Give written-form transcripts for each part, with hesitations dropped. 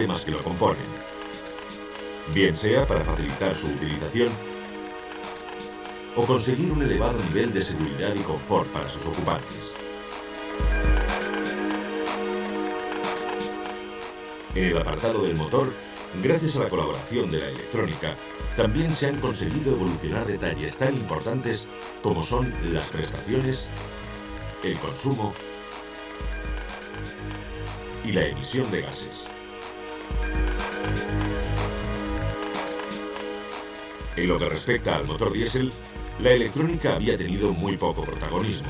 sistemas que lo componen, bien sea para facilitar su utilización o conseguir un elevado nivel de seguridad y confort para sus ocupantes. En el apartado del motor, gracias a la colaboración de la electrónica, también se han conseguido evolucionar detalles tan importantes como son las prestaciones, el consumo y la emisión de gases. En lo que respecta al motor diésel, la electrónica había tenido muy poco protagonismo.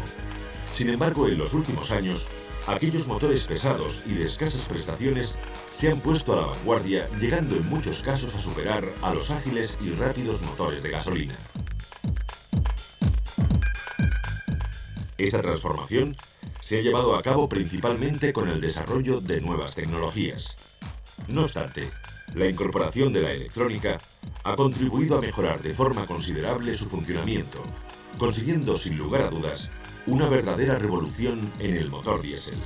Sin embargo, en los últimos años, aquellos motores pesados y de escasas prestaciones se han puesto a la vanguardia, llegando en muchos casos a superar a los ágiles y rápidos motores de gasolina. Esta transformación se ha llevado a cabo principalmente con el desarrollo de nuevas tecnologías. No obstante, la incorporación de la electrónica ha contribuido a mejorar de forma considerable su funcionamiento, consiguiendo sin lugar a dudas una verdadera revolución en el motor diésel.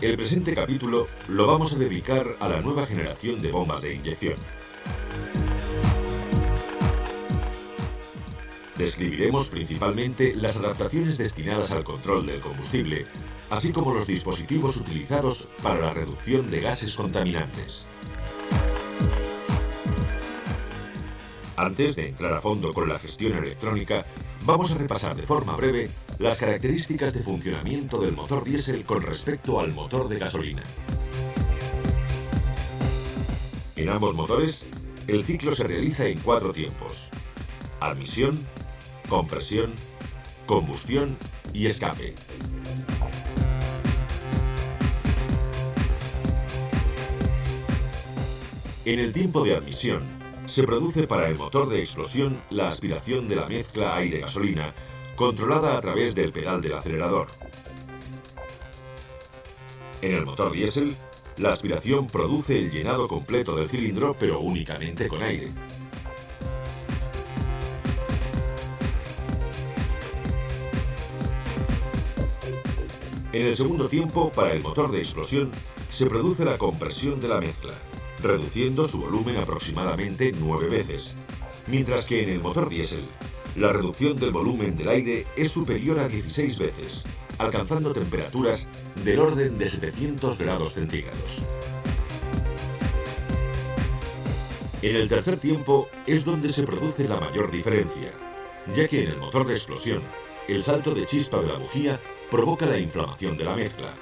El presente capítulo lo vamos a dedicar a la nueva generación de bombas de inyección. Describiremos principalmente las adaptaciones destinadas al control del combustible, así como los dispositivos utilizados para la reducción de gases contaminantes. Antes de entrar a fondo con la gestión electrónica, vamos a repasar de forma breve las características de funcionamiento del motor diésel con respecto al motor de gasolina. En ambos motores, el ciclo se realiza en 4 tiempos: admisión, compresión, combustión y escape. En el tiempo de admisión, se produce para el motor de explosión la aspiración de la mezcla aire-gasolina, controlada a través del pedal del acelerador. En el motor diésel, la aspiración produce el llenado completo del cilindro, pero únicamente con aire. En el segundo tiempo, para el motor de explosión, se produce la compresión de la mezcla, reduciendo su volumen aproximadamente 9 veces, mientras que en el motor diésel, la reducción del volumen del aire es superior a 16 veces, alcanzando temperaturas del orden de 700 grados centígrados. En el tercer tiempo es donde se produce la mayor diferencia, ya que en el motor de explosión, el salto de chispa de la bujía provoca la inflamación de la mezcla,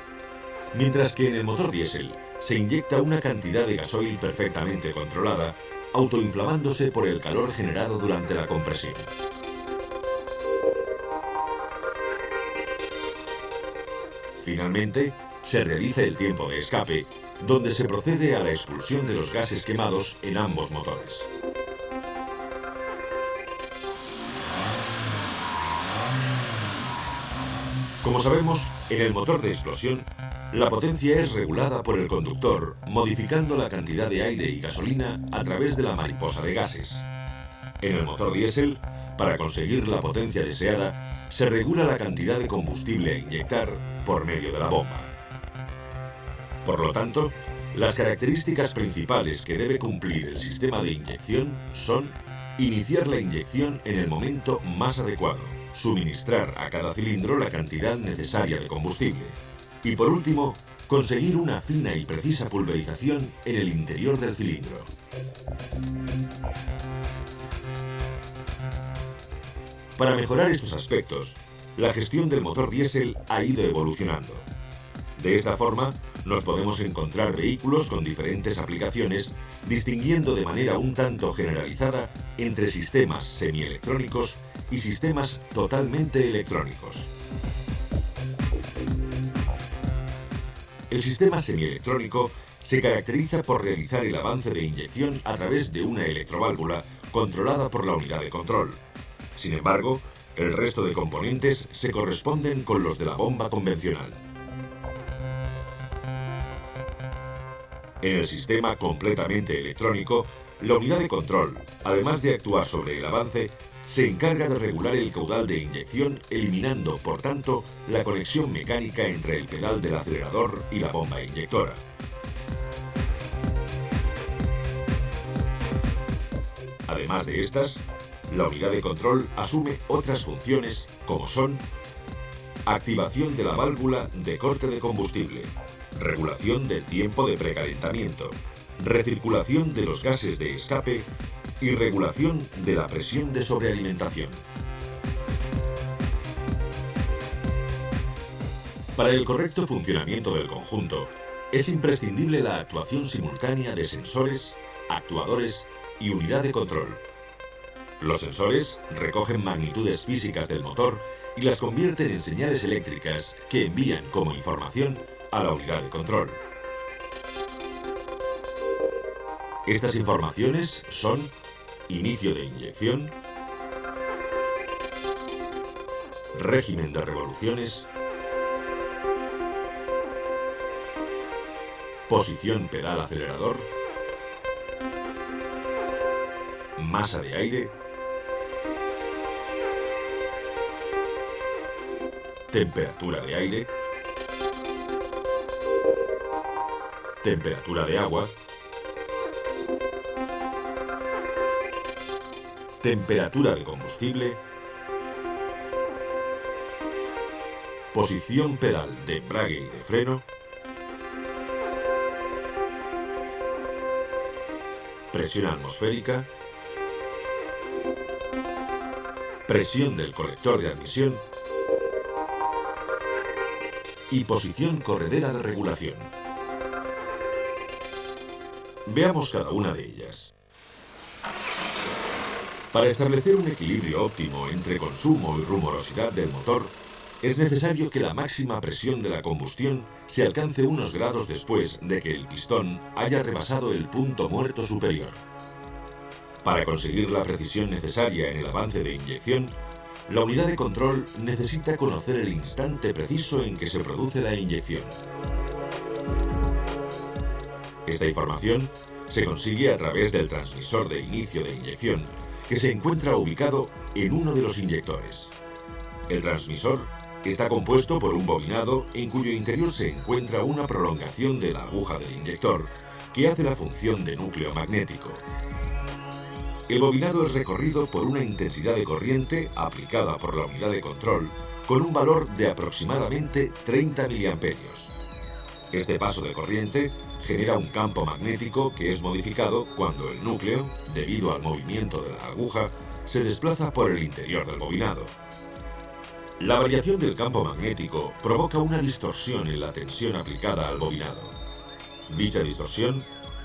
mientras que en el motor diésel se inyecta una cantidad de gasoil perfectamente controlada, autoinflamándose por el calor generado durante la compresión. Finalmente, se realiza el tiempo de escape, donde se procede a la expulsión de los gases quemados en ambos motores. Como sabemos, en el motor de explosión, la potencia es regulada por el conductor, modificando la cantidad de aire y gasolina a través de la mariposa de gases. En el motor diésel, para conseguir la potencia deseada, se regula la cantidad de combustible a inyectar por medio de la bomba. Por lo tanto, las características principales que debe cumplir el sistema de inyección son: iniciar la inyección en el momento más adecuado, suministrar a cada cilindro la cantidad necesaria de combustible y, por último, conseguir una fina y precisa pulverización en el interior del cilindro. Para mejorar estos aspectos, la gestión del motor diésel ha ido evolucionando. De esta forma, nos podemos encontrar vehículos con diferentes aplicaciones, distinguiendo de manera un tanto generalizada entre sistemas semielectrónicos y sistemas totalmente electrónicos. El sistema semielectrónico se caracteriza por realizar el avance de inyección a través de una electroválvula controlada por la unidad de control. Sin embargo, el resto de componentes se corresponden con los de la bomba convencional. En el sistema completamente electrónico, la unidad de control, además de actuar sobre el avance, se encarga de regular el caudal de inyección, eliminando, por tanto, la conexión mecánica entre el pedal del acelerador y la bomba inyectora. Además de estas, la unidad de control asume otras funciones como son activación de la válvula de corte de combustible, regulación del tiempo de precalentamiento, recirculación de los gases de escape y regulación de la presión de sobrealimentación. Para el correcto funcionamiento del conjunto, es imprescindible la actuación simultánea de sensores, actuadores y unidad de control. Los sensores recogen magnitudes físicas del motor y las convierten en señales eléctricas que envían como información a la unidad de control. Estas informaciones son inicio de inyección, régimen de revoluciones, posición pedal acelerador, masa de aire, temperatura de aire, temperatura de agua, temperatura de combustible, posición pedal de embrague y de freno, presión atmosférica, presión del colector de admisión y posición corredera de regulación. Veamos cada una de ellas. Para establecer un equilibrio óptimo entre consumo y rumorosidad del motor, es necesario que la máxima presión de la combustión se alcance unos grados después de que el pistón haya rebasado el punto muerto superior. Para conseguir la precisión necesaria en el avance de inyección, la unidad de control necesita conocer el instante preciso en que se produce la inyección. Esta información se consigue a través del transmisor de inicio de inyección, que se encuentra ubicado en uno de los inyectores. El transmisor está compuesto por un bobinado en cuyo interior se encuentra una prolongación de la aguja del inyector, que hace la función de núcleo magnético. El bobinado es recorrido por una intensidad de corriente aplicada por la unidad de control con un valor de aproximadamente 30 mA. Este paso de corriente genera un campo magnético que es modificado cuando el núcleo, debido al movimiento de la aguja, se desplaza por el interior del bobinado. La variación del campo magnético provoca una distorsión en la tensión aplicada al bobinado. Dicha distorsión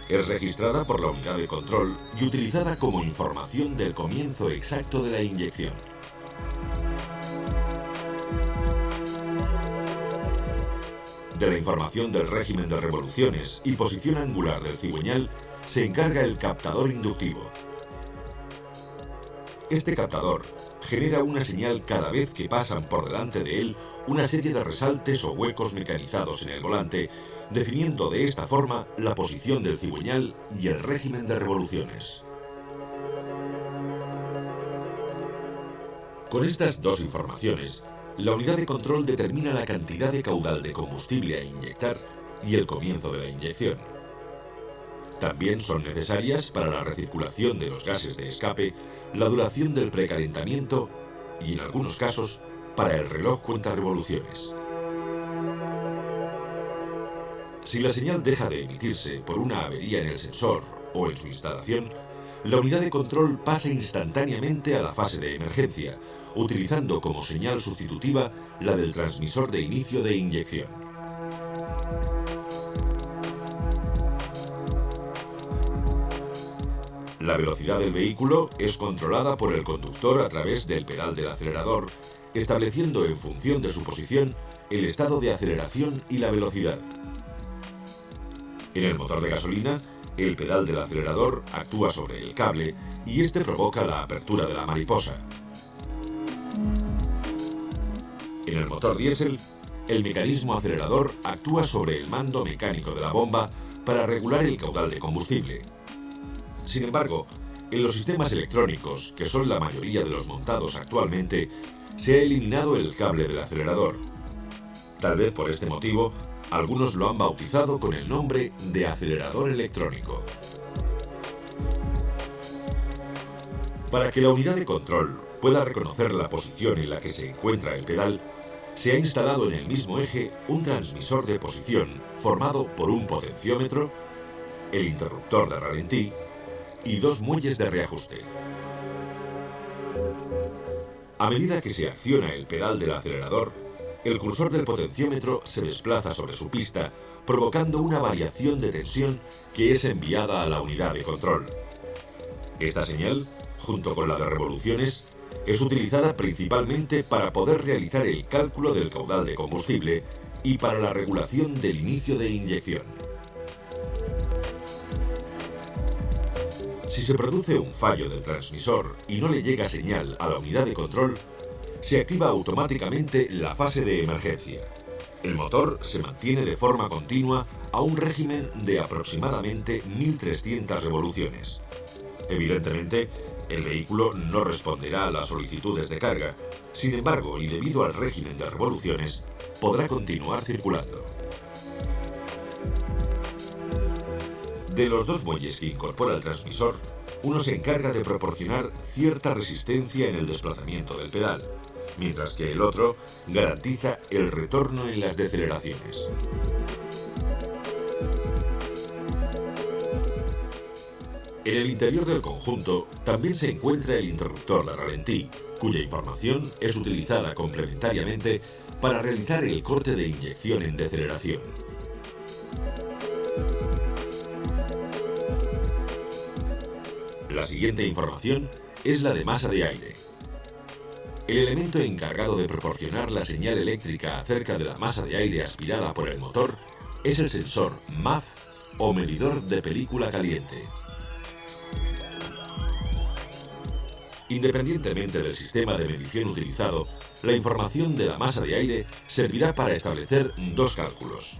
es registrada por la unidad de control y utilizada como información del comienzo exacto de la inyección. De la información del régimen de revoluciones y posición angular del cigüeñal se encarga el captador inductivo. Este captador genera una señal cada vez que pasan por delante de él una serie de resaltes o huecos mecanizados en el volante, definiendo de esta forma la posición del cigüeñal y el régimen de revoluciones. Con estas dos informaciones, la unidad de control determina la cantidad de caudal de combustible a inyectar y el comienzo de la inyección. También son necesarias para la recirculación de los gases de escape, la duración del precalentamiento y, en algunos casos, para el reloj cuenta revoluciones. Si la señal deja de emitirse por una avería en el sensor o en su instalación, la unidad de control pasa instantáneamente a la fase de emergencia, utilizando como señal sustitutiva la del transmisor de inicio de inyección. La velocidad del vehículo es controlada por el conductor a través del pedal del acelerador, estableciendo en función de su posición el estado de aceleración y la velocidad. En el motor de gasolina, el pedal del acelerador actúa sobre el cable y este provoca la apertura de la mariposa. En el motor diésel, el mecanismo acelerador actúa sobre el mando mecánico de la bomba para regular el caudal de combustible. Sin embargo, En los sistemas electrónicos, que son la mayoría de los montados actualmente, se ha eliminado el cable del acelerador. Tal vez por este motivo, algunos lo han bautizado con el nombre de acelerador electrónico. Para que la unidad de control pueda reconocer la posición en la que se encuentra el pedal, se ha instalado en el mismo eje un transmisor de posición formado por un potenciómetro, el interruptor de ralentí y dos muelles de reajuste. A medida que se acciona el pedal del acelerador, el cursor del potenciómetro se desplaza sobre su pista, provocando una variación de tensión que es enviada a la unidad de control. Esta señal, junto con la de revoluciones, es utilizada principalmente para poder realizar el cálculo del caudal de combustible y para la regulación del inicio de inyección. Si se produce un fallo del transmisor y no le llega señal a la unidad de control, se activa automáticamente la fase de emergencia. El motor se mantiene de forma continua a un régimen de aproximadamente 1300 revoluciones. Evidentemente, el vehículo no responderá a las solicitudes de carga. Sin embargo, y debido al régimen de revoluciones, podrá continuar circulando. De los dos muelles que incorpora el transmisor, uno se encarga de proporcionar cierta resistencia en el desplazamiento del pedal, mientras que el otro garantiza el retorno en las deceleraciones. En el interior del conjunto también se encuentra el interruptor de ralentí, cuya información es utilizada complementariamente para realizar el corte de inyección en deceleración. La siguiente información es la de masa de aire. El elemento encargado de proporcionar la señal eléctrica acerca de la masa de aire aspirada por el motor es el sensor MAF o medidor de película caliente. Independientemente del sistema de medición utilizado, la información de la masa de aire servirá para establecer dos cálculos: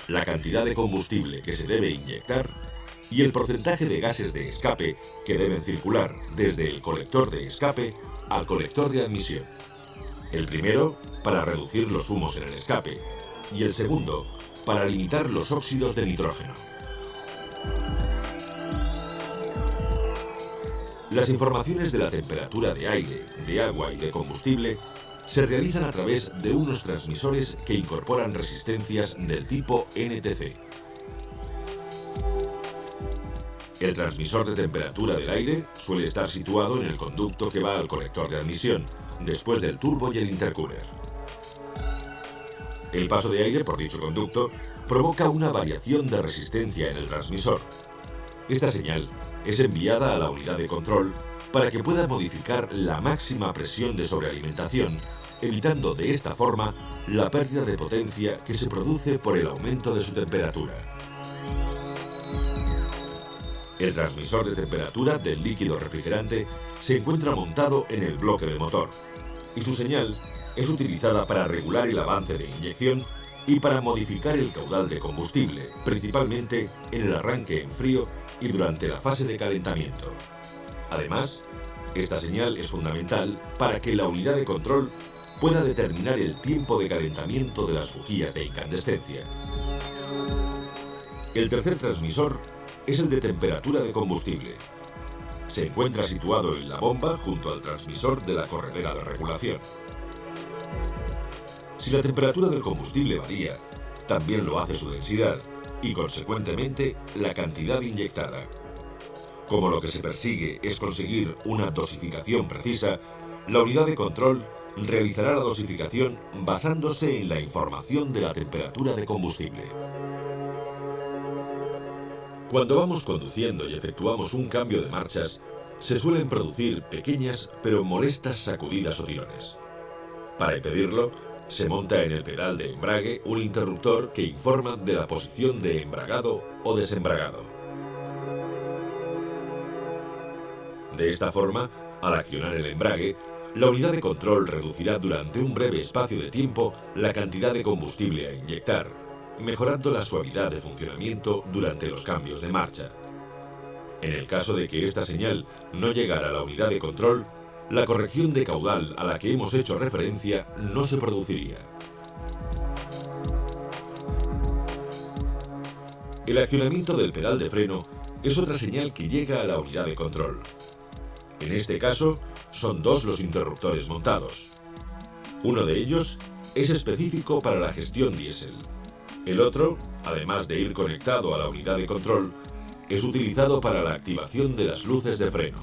la cantidad de combustible que se debe inyectar y el porcentaje de gases de escape que deben circular desde el colector de escape al colector de admisión. El primero, para reducir los humos en el escape, y el segundo, para limitar los óxidos de nitrógeno. Las informaciones de la temperatura de aire, de agua y de combustible se realizan a través de unos transmisores que incorporan resistencias del tipo NTC. El transmisor de temperatura del aire suele estar situado en el conducto que va al colector de admisión, después del turbo y el intercooler. El paso de aire por dicho conducto provoca una variación de resistencia en el transmisor. Esta señal es enviada a la unidad de control para que pueda modificar la máxima presión de sobrealimentación, evitando de esta forma la pérdida de potencia que se produce por el aumento de su temperatura. El transmisor de temperatura del líquido refrigerante se encuentra montado en el bloque de motor y su señal es utilizada para regular el avance de inyección y para modificar el caudal de combustible, principalmente en el arranque en frío y durante la fase de calentamiento. Además, esta señal es fundamental para que la unidad de control pueda determinar el tiempo de calentamiento de las bujías de incandescencia. El tercer transmisor es el de temperatura de combustible. Se encuentra situado en la bomba junto al transmisor de la corredera de regulación. Si la temperatura del combustible varía, también lo hace su densidad y, consecuentemente, la cantidad inyectada. Como lo que se persigue es conseguir una dosificación precisa, la unidad de control realizará la dosificación basándose en la información de la temperatura de combustible. Cuando vamos conduciendo y efectuamos un cambio de marchas, se suelen producir pequeñas pero molestas sacudidas o tirones. Para impedirlo, se monta en el pedal de embrague un interruptor que informa de la posición de embragado o desembragado. De esta forma, al accionar el embrague, la unidad de control reducirá durante un breve espacio de tiempo la cantidad de combustible a inyectar, mejorando la suavidad de funcionamiento durante los cambios de marcha. En el caso de que esta señal no llegara a la unidad de control, la corrección de caudal a la que hemos hecho referencia no se produciría. El accionamiento del pedal de freno es otra señal que llega a la unidad de control. En este caso, son dos los interruptores montados. Uno de ellos es específico para la gestión diésel. El otro, además de ir conectado a la unidad de control, es utilizado para la activación de las luces de freno.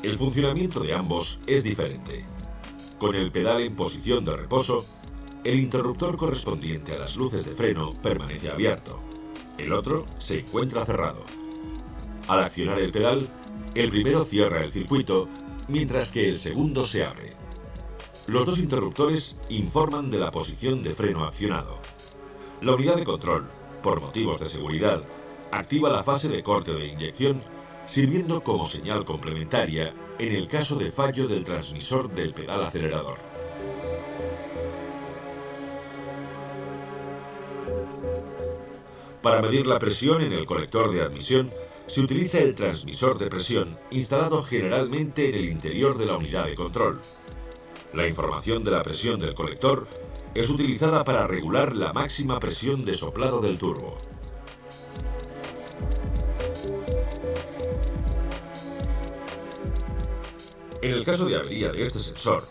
El funcionamiento de ambos es diferente. Con el pedal en posición de reposo, el interruptor correspondiente a las luces de freno permanece abierto. El otro se encuentra cerrado. Al accionar el pedal, el primero cierra el circuito, mientras que el segundo se abre. Los dos interruptores informan de la posición de freno accionado. La unidad de control, por motivos de seguridad, activa la fase de corte de inyección, sirviendo como señal complementaria en el caso de fallo del transmisor del pedal acelerador. Para medir la presión en el colector de admisión, se utiliza el transmisor de presión instalado generalmente en el interior de la unidad de control. La información de la presión del colector es utilizada para regular la máxima presión de soplado del turbo. En el caso de avería de este sensor,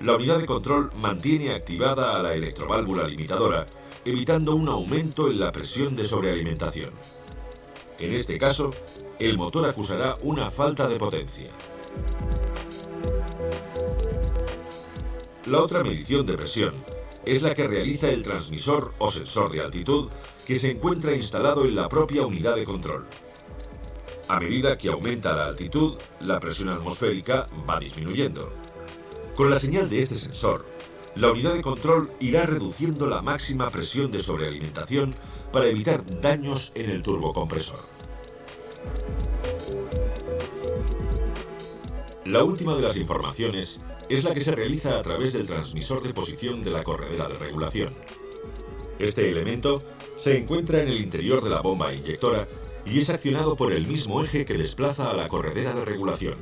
la unidad de control mantiene activada a la electroválvula limitadora, evitando un aumento en la presión de sobrealimentación. En este caso, el motor acusará una falta de potencia. La otra medición de presión es la que realiza el transmisor o sensor de altitud que se encuentra instalado en la propia unidad de control. A medida que aumenta la altitud, la presión atmosférica va disminuyendo. Con la señal de este sensor, la unidad de control irá reduciendo la máxima presión de sobrealimentación para evitar daños en el turbocompresor. La última de las informaciones es la que se realiza a través del transmisor de posición de la corredera de regulación. Este elemento se encuentra en el interior de la bomba inyectora y es accionado por el mismo eje que desplaza a la corredera de regulación.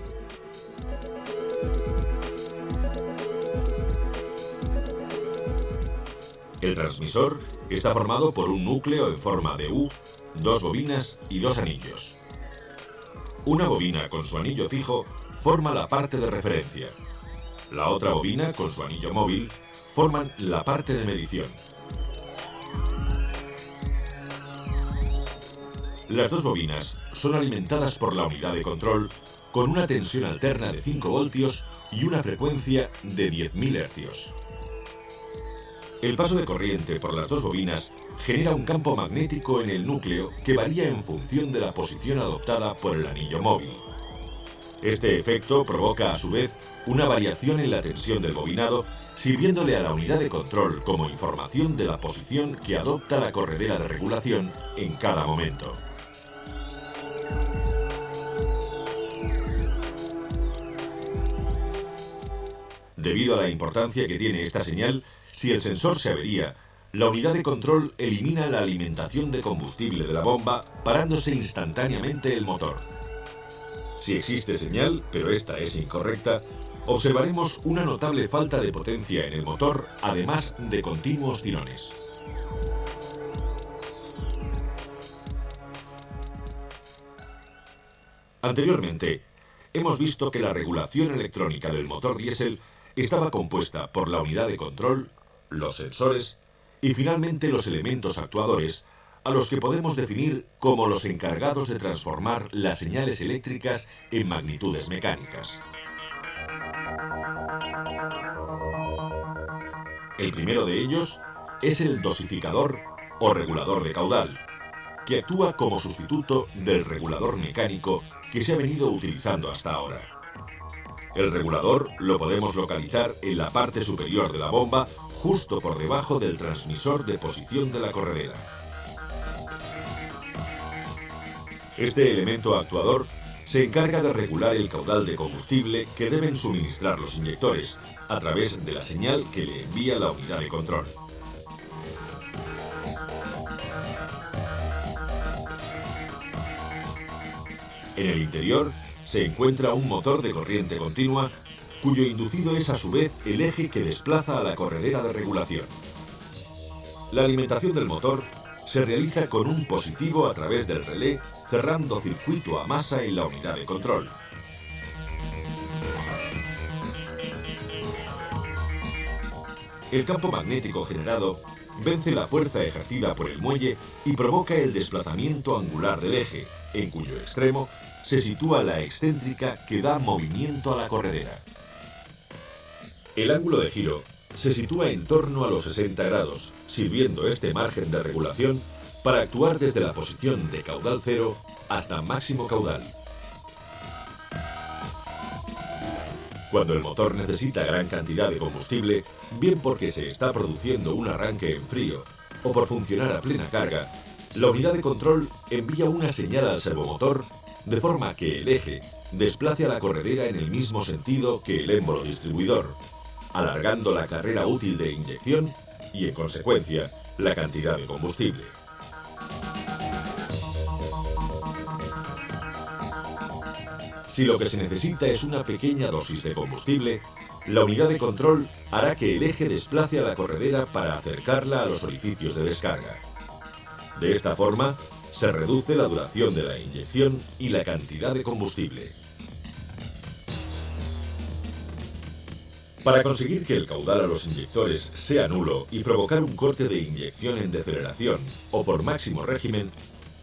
El transmisor está formado por un núcleo en forma de U, dos bobinas y dos anillos. Una bobina con su anillo fijo forma la parte de referencia. La otra bobina con su anillo móvil forman la parte de medición. Las dos bobinas son alimentadas por la unidad de control con una tensión alterna de 5 voltios y una frecuencia de 10.000 Hz. El paso de corriente por las dos bobinas genera un campo magnético en el núcleo que varía en función de la posición adoptada por el anillo móvil. Este efecto provoca a su vez una variación en la tensión del bobinado, sirviéndole a la unidad de control como información de la posición que adopta la corredera de regulación en cada momento. Debido a la importancia que tiene esta señal, si el sensor se avería, la unidad de control elimina la alimentación de combustible de la bomba, parándose instantáneamente el motor. Si existe señal, pero esta es incorrecta, observaremos una notable falta de potencia en el motor, además de continuos tirones. Anteriormente, hemos visto que la regulación electrónica del motor diésel estaba compuesta por la unidad de control, los sensores y finalmente los elementos actuadores, a los que podemos definir como los encargados de transformar las señales eléctricas en magnitudes mecánicas. El primero de ellos es el dosificador o regulador de caudal, que actúa como sustituto del regulador mecánico que se ha venido utilizando hasta ahora. El regulador lo podemos localizar en la parte superior de la bomba, justo por debajo del transmisor de posición de la corredera. Este elemento actuador se encarga de regular el caudal de combustible que deben suministrar los inyectores, a través de la señal que le envía la unidad de control. En el interior se encuentra un motor de corriente continua, cuyo inducido es a su vez el eje que desplaza a la corredera de regulación. La alimentación del motor se realiza con un positivo a través del relé, cerrando circuito a masa en la unidad de control. El campo magnético generado vence la fuerza ejercida por el muelle y provoca el desplazamiento angular del eje, en cuyo extremo se sitúa la excéntrica que da movimiento a la corredera. El ángulo de giro se sitúa en torno a los 60 grados, sirviendo este margen de regulación para actuar desde la posición de caudal cero hasta máximo caudal. Cuando el motor necesita gran cantidad de combustible, bien porque se está produciendo un arranque en frío o por funcionar a plena carga, la unidad de control envía una señal al servomotor de forma que el eje desplace a la corredera en el mismo sentido que el émbolo distribuidor, alargando la carrera útil de inyección y, en consecuencia, la cantidad de combustible. Si lo que se necesita es una pequeña dosis de combustible, la unidad de control hará que el eje desplace a la corredera para acercarla a los orificios de descarga. De esta forma, se reduce la duración de la inyección y la cantidad de combustible. Para conseguir que el caudal a los inyectores sea nulo y provocar un corte de inyección en deceleración o por máximo régimen,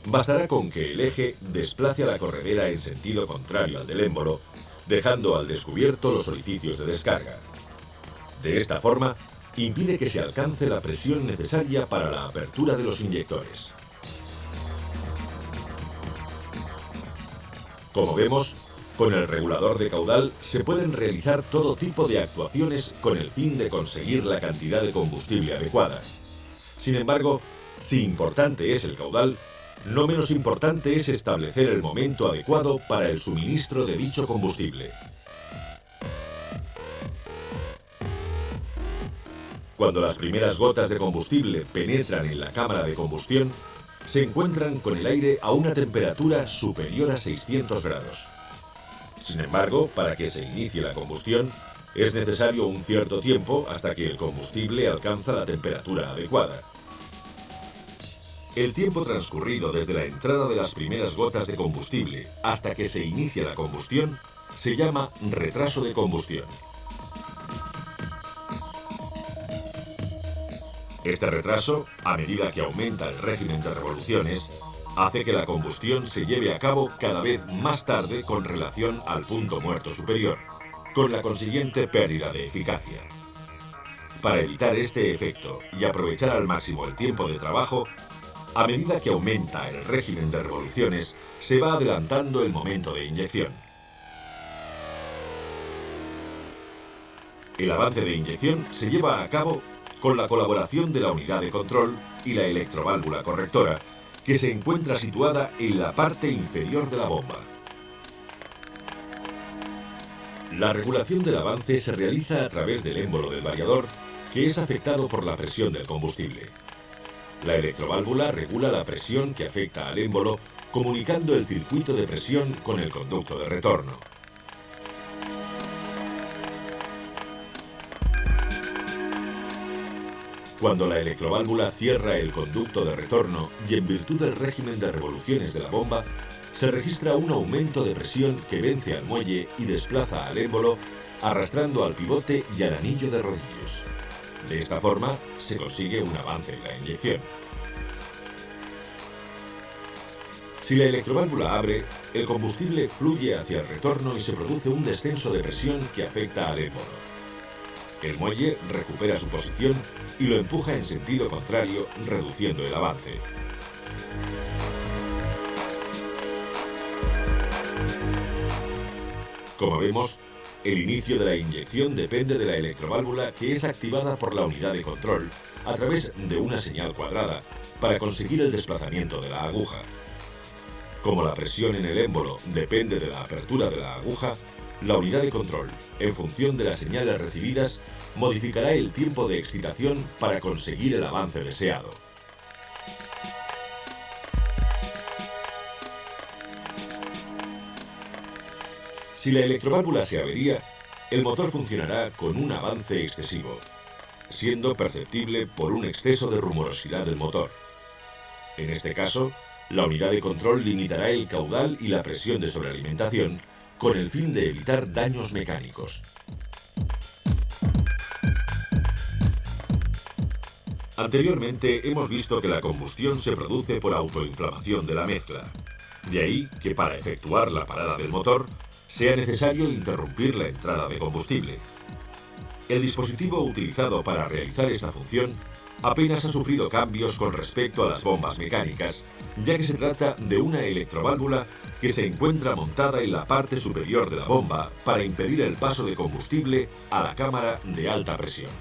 bastará con que el eje desplace a la corredera en sentido contrario al del émbolo, dejando al descubierto los orificios de descarga. De esta forma, impide que se alcance la presión necesaria para la apertura de los inyectores. Como vemos, con el regulador de caudal se pueden realizar todo tipo de actuaciones con el fin de conseguir la cantidad de combustible adecuada. Sin embargo, si importante es el caudal, no menos importante es establecer el momento adecuado para el suministro de dicho combustible. Cuando las primeras gotas de combustible penetran en la cámara de combustión, se encuentran con el aire a una temperatura superior a 600 grados. Sin embargo, para que se inicie la combustión, es necesario un cierto tiempo hasta que el combustible alcanza la temperatura adecuada. El tiempo transcurrido desde la entrada de las primeras gotas de combustible hasta que se inicia la combustión se llama retraso de combustión. Este retraso, a medida que aumenta el régimen de revoluciones, hace que la combustión se lleve a cabo cada vez más tarde con relación al punto muerto superior, con la consiguiente pérdida de eficacia. Para evitar este efecto y aprovechar al máximo el tiempo de trabajo, a medida que aumenta el régimen de revoluciones, se va adelantando el momento de inyección. El avance de inyección se lleva a cabo con la colaboración de la unidad de control y la electroválvula correctora, que se encuentra situada en la parte inferior de la bomba. La regulación del avance se realiza a través del émbolo del variador, que es afectado por la presión del combustible. La electroválvula regula la presión que afecta al émbolo, comunicando el circuito de presión con el conducto de retorno. Cuando la electroválvula cierra el conducto de retorno y en virtud del régimen de revoluciones de la bomba, se registra un aumento de presión que vence al muelle y desplaza al émbolo, arrastrando al pivote y al anillo de rodillos. De esta forma, se consigue un avance en la inyección. Si la electroválvula abre, el combustible fluye hacia el retorno y se produce un descenso de presión que afecta al émbolo. El muelle recupera su posición y lo empuja en sentido contrario, reduciendo el avance. Como vemos, el inicio de la inyección depende de la electroválvula, que es activada por la unidad de control a través de una señal cuadrada para conseguir el desplazamiento de la aguja. Como la presión en el émbolo depende de la apertura de la aguja, la unidad de control, en función de las señales recibidas, modificará el tiempo de excitación para conseguir el avance deseado. Si la electroválvula se avería, el motor funcionará con un avance excesivo, siendo perceptible por un exceso de rumorosidad del motor. En este caso, la unidad de control limitará el caudal y la presión de sobrealimentación con el fin de evitar daños mecánicos. Anteriormente hemos visto que la combustión se produce por autoinflamación de la mezcla. De ahí que para efectuar la parada del motor sea necesario interrumpir la entrada de combustible. El dispositivo utilizado para realizar esta función apenas ha sufrido cambios con respecto a las bombas mecánicas, ya que se trata de una electroválvula que se encuentra montada en la parte superior de la bomba para impedir el paso de combustible a la cámara de alta presión.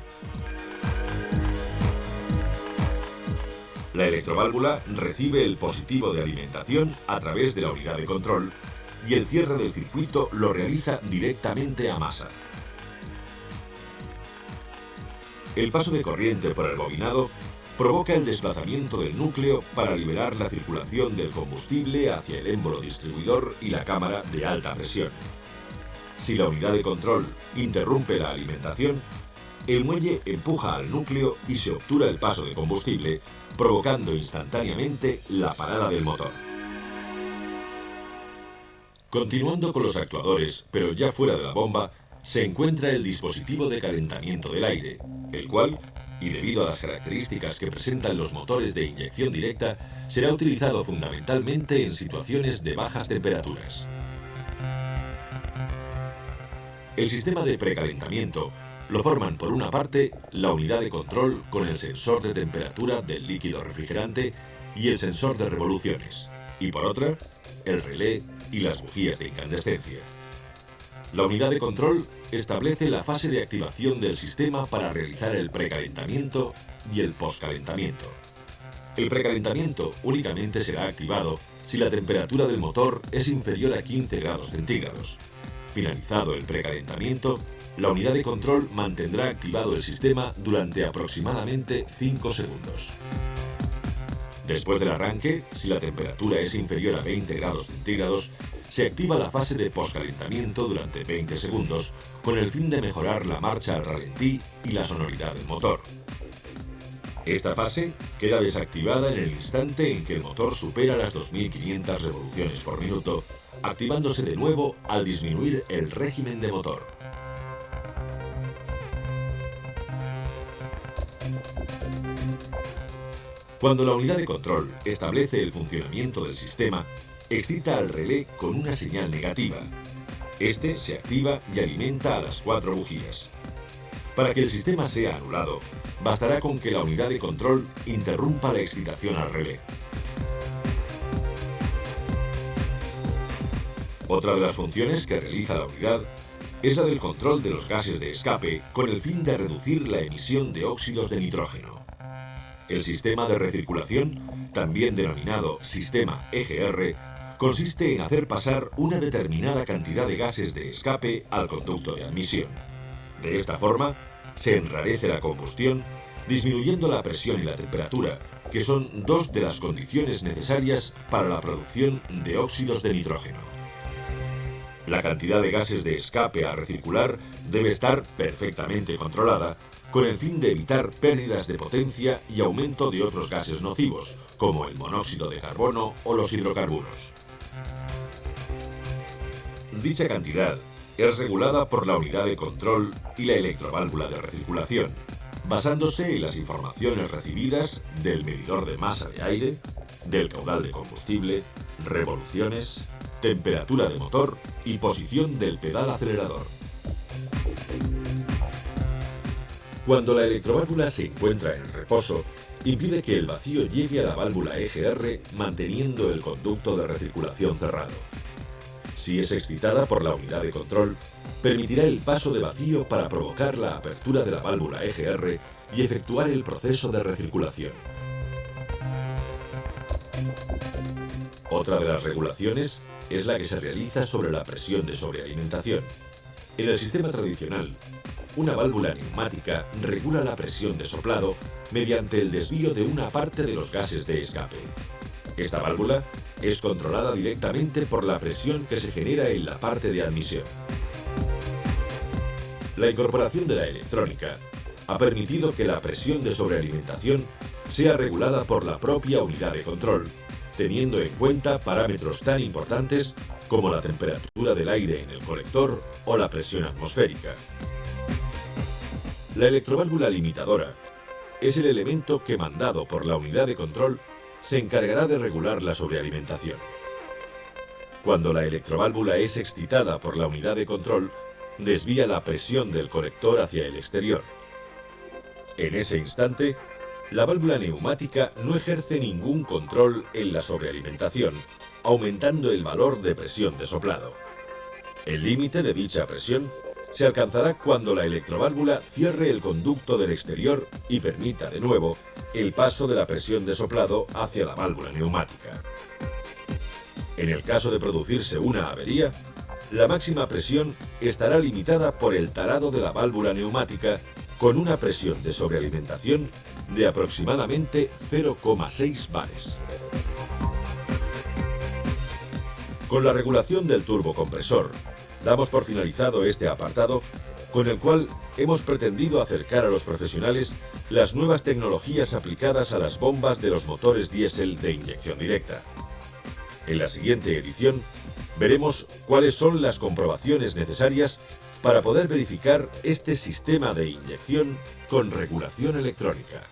La electroválvula recibe el positivo de alimentación a través de la unidad de control y el cierre del circuito lo realiza directamente a masa. El paso de corriente por el bobinado provoca el desplazamiento del núcleo para liberar la circulación del combustible hacia el émbolo distribuidor y la cámara de alta presión. Si la unidad de control interrumpe la alimentación, el muelle empuja al núcleo y se obtura el paso de combustible, provocando instantáneamente la parada del motor. Continuando con los actuadores, pero ya fuera de la bomba, se encuentra el dispositivo de calentamiento del aire, el cual, y debido a las características que presentan los motores de inyección directa, será utilizado fundamentalmente en situaciones de bajas temperaturas. El sistema de precalentamiento lo forman por una parte la unidad de control con el sensor de temperatura del líquido refrigerante y el sensor de revoluciones, y por otra, el relé y las bujías de incandescencia. La unidad de control establece la fase de activación del sistema para realizar el precalentamiento y el postcalentamiento. El precalentamiento únicamente será activado si la temperatura del motor es inferior a 15 grados centígrados. Finalizado el precalentamiento, la unidad de control mantendrá activado el sistema durante aproximadamente 5 segundos. Después del arranque, si la temperatura es inferior a 20 grados centígrados, se activa la fase de postcalentamiento durante 20 segundos con el fin de mejorar la marcha al ralentí y la sonoridad del motor. Esta fase queda desactivada en el instante en que el motor supera las 2500 revoluciones por minuto, activándose de nuevo al disminuir el régimen de motor. Cuando la unidad de control establece el funcionamiento del sistema, excita al relé con una señal negativa. Este se activa y alimenta a las 4 bujías. Para que el sistema sea anulado, bastará con que la unidad de control interrumpa la excitación al relé. Otra de las funciones que realiza la unidad es la del control de los gases de escape con el fin de reducir la emisión de óxidos de nitrógeno. El sistema de recirculación, también denominado sistema EGR, consiste en hacer pasar una determinada cantidad de gases de escape al conducto de admisión. De esta forma, se enrarece la combustión, disminuyendo la presión y la temperatura, que son dos de las condiciones necesarias para la producción de óxidos de nitrógeno. La cantidad de gases de escape a recircular debe estar perfectamente controlada, con el fin de evitar pérdidas de potencia y aumento de otros gases nocivos, como el monóxido de carbono o los hidrocarburos. Dicha cantidad es regulada por la unidad de control y la electroválvula de recirculación, basándose en las informaciones recibidas del medidor de masa de aire, del caudal de combustible, revoluciones, temperatura de motor y posición del pedal acelerador. Cuando la electroválvula se encuentra en reposo, impide que el vacío llegue a la válvula EGR manteniendo el conducto de recirculación cerrado. Si es excitada por la unidad de control, permitirá el paso de vacío para provocar la apertura de la válvula EGR y efectuar el proceso de recirculación. Otra de las regulaciones es la que se realiza sobre la presión de sobrealimentación. En el sistema tradicional, una válvula neumática regula la presión de soplado mediante el desvío de una parte de los gases de escape. Esta válvula es controlada directamente por la presión que se genera en la parte de admisión. La incorporación de la electrónica ha permitido que la presión de sobrealimentación sea regulada por la propia unidad de control, teniendo en cuenta parámetros tan importantes como la temperatura del aire en el colector o la presión atmosférica. La electroválvula limitadora es el elemento que, mandado por la unidad de control, se encargará de regular la sobrealimentación. Cuando la electroválvula es excitada por la unidad de control, desvía la presión del colector hacia el exterior. En ese instante, la válvula neumática no ejerce ningún control en la sobrealimentación, aumentando el valor de presión de soplado. El límite de dicha presión se alcanzará cuando la electroválvula cierre el conducto del exterior y permita de nuevo el paso de la presión de soplado hacia la válvula neumática. En el caso de producirse una avería, la máxima presión estará limitada por el tarado de la válvula neumática con una presión de sobrealimentación de aproximadamente 0,6 bares. Con la regulación del turbocompresor, damos por finalizado este apartado, con el cual hemos pretendido acercar a los profesionales las nuevas tecnologías aplicadas a las bombas de los motores diésel de inyección directa. En la siguiente edición veremos cuáles son las comprobaciones necesarias para poder verificar este sistema de inyección con regulación electrónica.